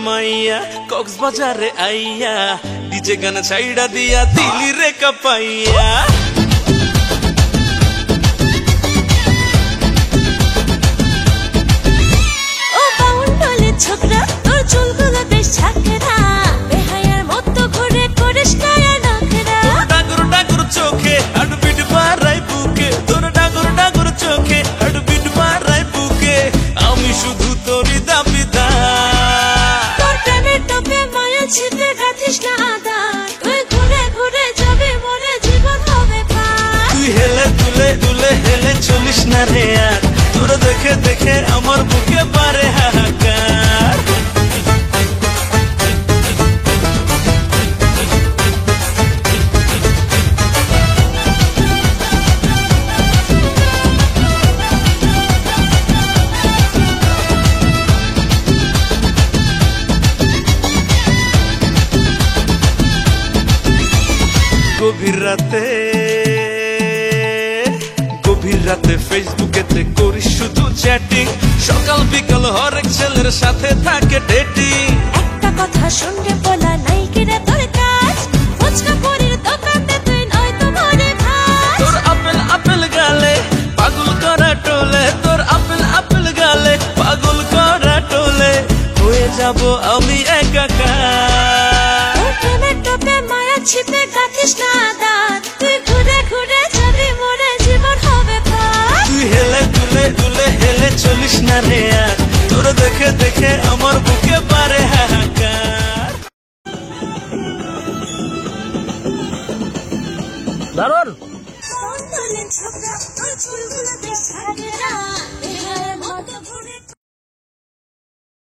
মাইয়া কক্সবাজারে আইয়া ডিজে গান ছাইড়া দিয়া দিলি রে কাপাইয়া ও বাউন্ডলে ছোকরা তোর চুলগুলো বেশ ছাকরা বেহায়ার মতো ঘুরে করিস কায়া নখরা ডাগর ডাগর চোখে হার্টবিট বাড়াই বুকে তোর ডাগর ডাগর চোখে হার্টবিট বাড়াই বুকে আমি শুধু তোরই দাবিদার তোর প্রেমের টোপে মায়া ছিঁড়ে গাথিস না আদার তুই ঘুরে ঘুরে যাবে মরে জীবন হবে পার তুই হেলে দুলে দুলে হেলে চলিস না রে আর তোর দেখে দেখে আমার বুকে পারে হাহাকার গভীর রাতে ফেসবুকেতে করিস শুধু চ্যাটিং সকাল বিকাল হরেক ছেলের সাথে থাকে ডেটিং একটা কথা শুনলে বলা নাই কিরে তোর কাজ ফুচকা পুরির দোকানে তুই নয় তো ঘরে খাস তোর আপেল আপেল গালে পাগল করা টোলে তোর আপেল আপেল গালে পাগল করা টোলে হয়ে যাব আমি একাকার তোর প্রেমের টোপে মায়া ছিপে গাথিস না আদার তুই ঘুরে ঘুরে যাবি মরে জীবন হবে পার তুই হেলে দুলে দুলে হেলে চলিস না রে আর তোর দেখে দেখে আমার বুকে পারে হাহাকার দারুন বাউন্ডলে ছোকরা তোর চুলগুলো বেশ ছাকরা বেহায়ার মতো